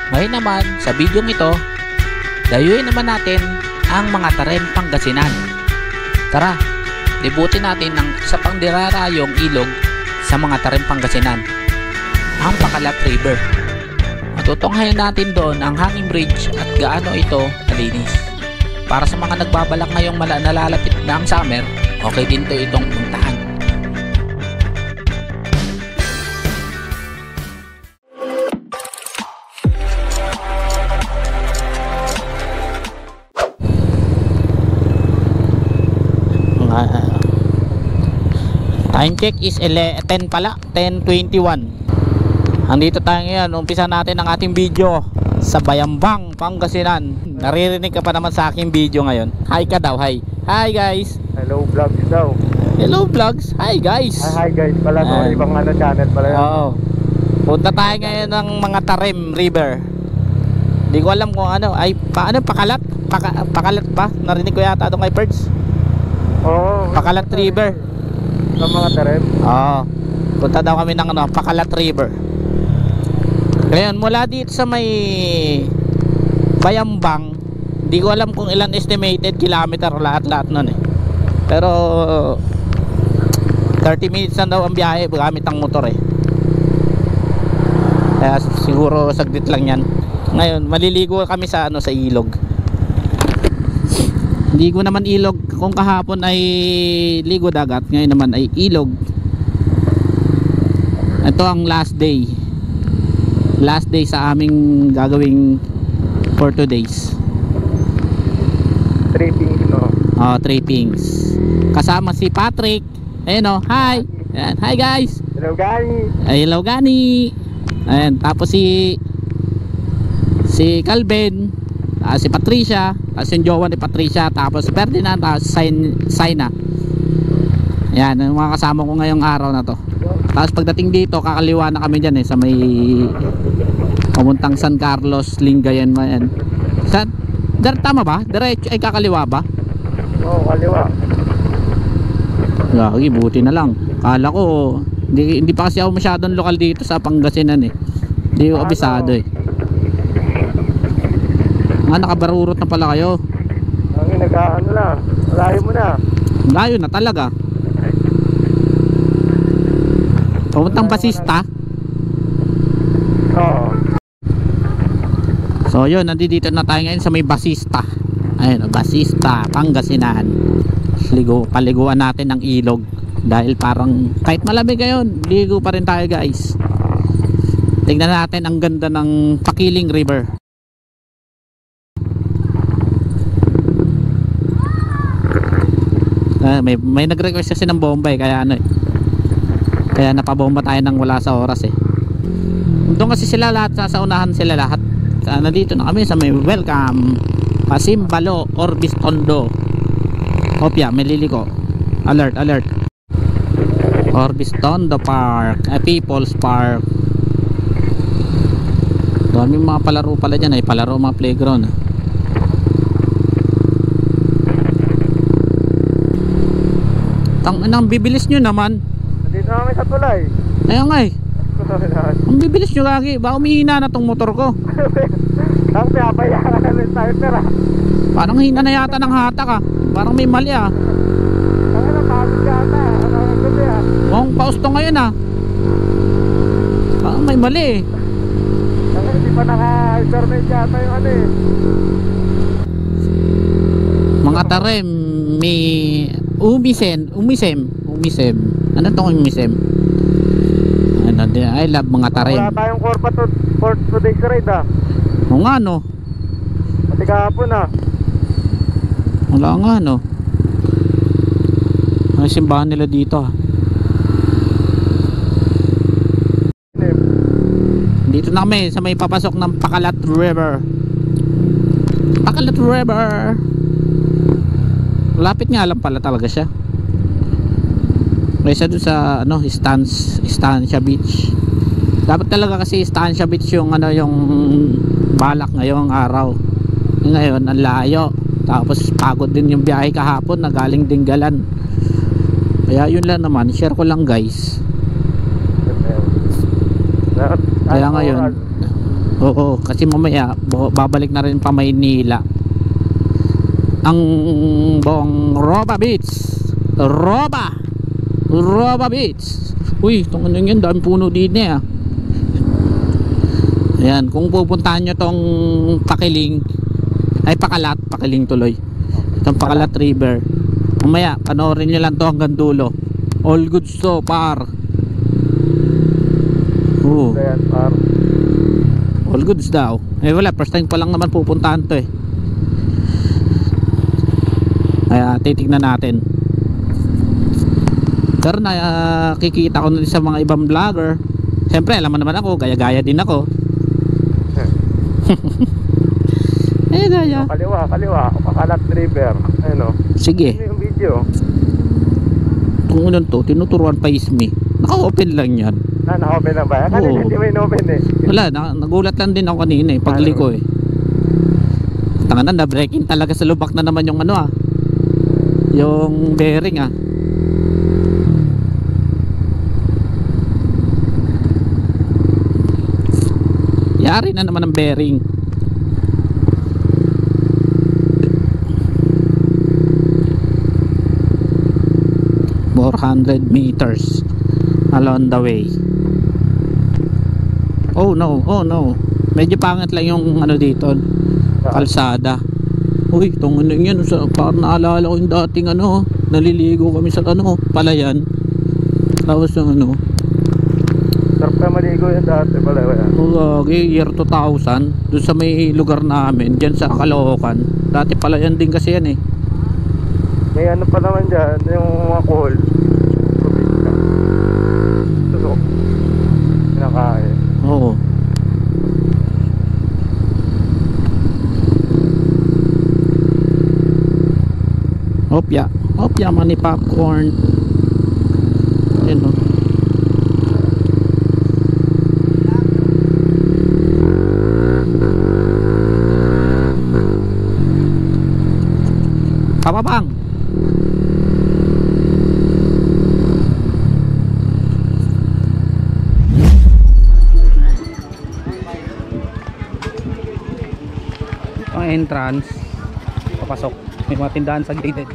Ngayon naman sa video ito, dayuin naman natin ang mga Tarem Pangasinan. Tara, libutin natin ang isa pang dirarayong ilog sa mga Tarem Pangasinan, ang Pacalat River. Matutunghayan natin doon ang hanging bridge at gaano ito kalinis. Para sa mga nagbabalak ngayong nalalapit na ang summer, okay din to itong puntahan. Time check is 10 pala, 10:21. Andito tayo ngayon, umpisa natin ang ating video sa Bayambang, Pangasinan. Naririnig ka pa naman sa aking video ngayon. Hi ka daw, hi. Hi guys. Hello vlogs daw. Hello vlogs. Hi guys. Hi guys pala, no? Ibang channel pala yan. Oo. Punta tayo ngayon ng mga Tarem River. Di ko alam kung ano, ay paano, Pacalat? Pacalat pa? Narinig ko yata doon kay Perds. Oo. Pacalat River. Sa mga Tarem. Oo. Punta daw kami ng Pacalat River. Ngayon, mula dito sa may Bayambang, di ko alam kung ilan estimated kilometer lahat-lahat nun eh. Pero 30 minutes na daw ang biyahe gamit ang motor eh. Kaya siguro saglit lang yan. Ngayon, maliligo kami sa sa ilog. Ligo naman ilog. Kung kahapon ay ligo dagat, ngayon naman ay ilog. Ito ang last day. Last day sa aming gagawing for 2 days. Tripping, no? Trippings. Kasama si Patrick. Ayun o, hi. Ayan. Hi guys. Hello Gani. Hello Gani. Ayan, tapos si Calvin, si Patricia, tapos yung jowa ni Patricia, tapos si Ferdinand, tapos Saina. Ayan, yung mga kasama ko ngayong araw na to. Tapos pagdating dito, kakaliwa na kami dyan sa may pamuntang San Carlos, Lingayen mo yan. Tama ba? Diretso ay kakaliwa ba? Oo, kaliwa. Lagi, buti na lang. Kala ko hindi pa kasi ako masyadong lokal dito sa Pangasinan eh. Hindi ko abisado eh. Nakabarurot na pala kayo. Ang nag-ano na, layo mo na. Layo na talaga. Pamuntang Basista. Oo. So yun, nandito na tayo ngayon sa may Basista. Ayun, Basista, Pangasinan. Paliguan natin ng ilog. Dahil parang kahit malamig ngayon, ligo pa rin tayo guys. Tingnan natin ang ganda ng Pakiling River. May nag-request kasi ng Bombay, kaya kaya napabomba tayo nang wala sa oras eh. Doon kasi sila lahat, sa unahan sila lahat. Nandito na kami sa may welcome Pasimbalo, Orbis Tondo. Opya, may liliko. Alert, alert. Orbis Tondo Park, People's Park. Dami mga palaro pala dyan, palaro mga playground. Ang bibilis nyo naman. Nandito na kami sa tulay. Ayun nga eh. Ang bibilis nyo lagi. Baka umihina na tong motor ko. Ang pinapayakan na ng starter ah. Parang hina na yata ng hatak ah. Parang may mali ah. Ang napagod yata. Ang gabi ah. Mukhang pausto ngayon ah. Parang may mali eh. Ang hindi pa naka-internet yata yung eh. Mga Tarem, may Umisem. Ano tong Umisem? I love mga Tarem. Wala tayong for today's ride ah. O nga no. Pati kahapon ah. Wala nga no. Ang simbahan nila dito ah. Dito na kami sa may papasok ng Pacalat River. Pacalat River. Lapit nga lang pala talaga siya. Kaysa doon sa Estancia Beach. Dapat talaga kasi Estancia Beach yung yung balak ngayong araw. Ngayon ang layo. Tapos pagod din yung biyahe kahapon na galing Dingalan. Kaya yun lang naman, share ko lang guys. Kaya ngayon Oo, kasi mamaya babalik na rin pa Maynila ang buong Roba Beach. Roba Beach. Uy, itong ano yun, dami puno din eh. Ayan, kung pupuntahan nyo tong Pakiling, ay Pakiling tuloy, itong Pakalat River, mamaya panoorin nyo lang to hanggang dulo. All goods to par. Ayan, par. All goods daw. Eh wala, first time pa lang naman pupuntahan to eh. Kaya titignan natin. Pero nakikita ko na sa mga ibang vlogger. Siyempre alam mo naman ako, gaya-gaya din ako. Eh gaya. Kaliwa, Pakalat River. Ano? Sige. Ano yung video? Kung unan to, tinuturuan pa Ismi. Naka-open lang yan. Naka-open lang ba? Kanina hindi mo in-open eh. Wala, nagulat lang din ako kanina eh, pagliko eh. Tanganan na, breaking talaga sa lubak na naman yung ano yung bearing yari na naman ang bearing. More 100 meters along the way. Oh no, medyo pangit lang yung ano dito, kalsada. Uy, itong ano yun, parang naalala ko yung dating naliligo kami sa Palayan. Tapos yung sarap ka maligo yung dati pala. year 2000 doon sa may lugar namin dyan sa Caloocan. Dati Palayan din kasi yan eh. May ano pa naman dyan, yung mga cool probinsya. Tusok pinakain. Oo. Hopya money popcorn. Yan o. Pababang. Ang entrance, papasok, may mga tindahan sa gilid.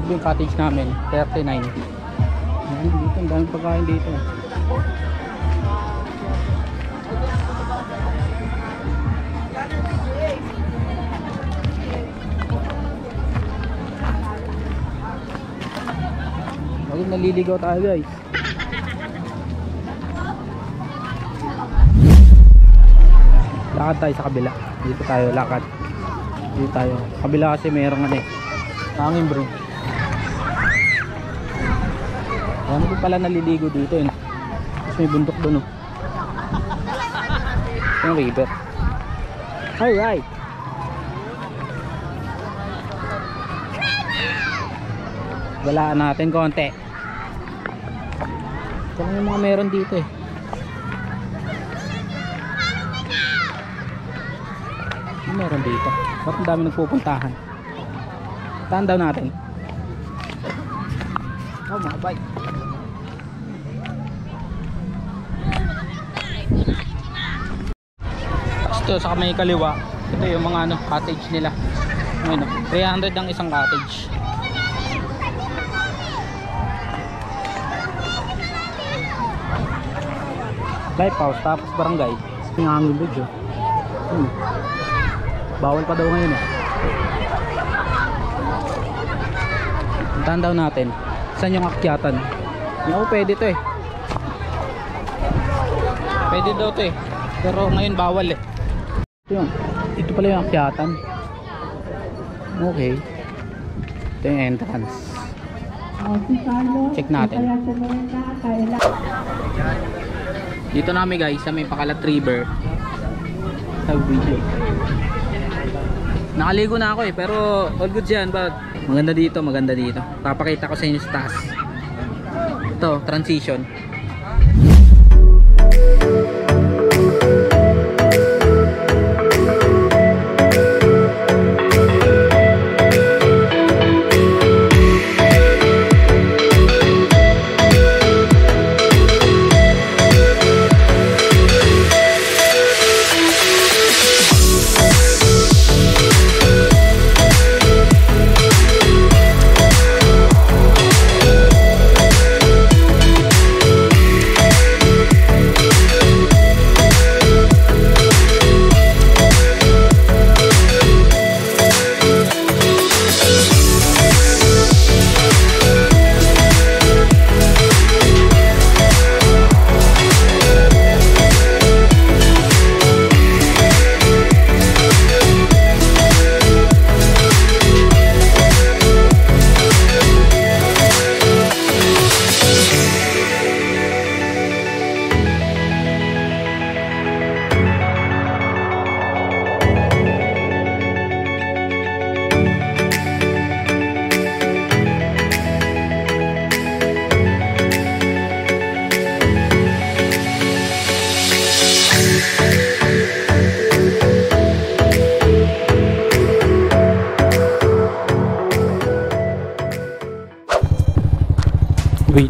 Yung cottage namin 39. Ayan, dito ang daming pagkain dito. Bakit naliligaw tayo guys? Lakad tayo sa kabila. Dito tayo lakad. Dito tayo. Kabila kasi mayroong hangin bro. Ano din pala naliligo dito eh. Tapos may bundok doon yung river. Alright. Galaan natin konti. Ito lang yung mga meron dito eh. Ano meron dito? Ba't ang dami nagpupuntahan? Taan daw natin. Oh mga bike. Ito sa may kaliwa, ito yung mga cottage nila. 300 ang isang cottage. Life house tapos barangay. Yung hangin bridge bawal pa daw ngayon Puntahan daw natin saan yung akyatan. Pwede to eh. Pwede daw to eh, pero ngayon bawal eh. Ito pala yung akyatan. Okay. Ito yung entrance. Check natin. Dito namin guys sa may Pakalat River. Sa video. Nakaligo na ako eh, pero all good yan. But maganda dito. Papakita ko sa inyo sa taas. Ito, transition.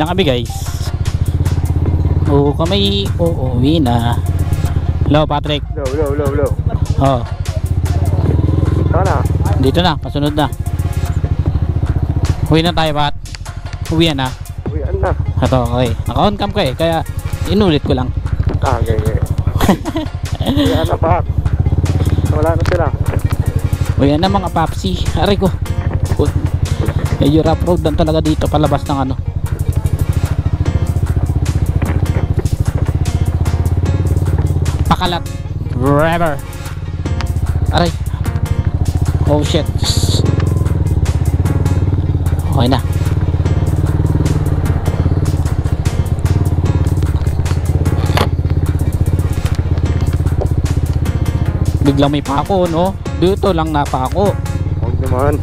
na kami guys. Oo kami uuwi na. Hello Patrick. Low. Oh, Saan na? dito na, kasunod na. Uwi na tayo Pat. Uwi na. Uwian na. Ito okay. Naka-on cam ko eh, kaya inulit ko lang. Okay. Uwian na pa. Wala na sila. Uwi na mga papsi. Aray ko. Medyo rough road lang talaga dito palabas ng ano. Pakalat River. Aray. Oh shit. Okay na. Biglang may pako no. Dito lang napako. Huwag naman.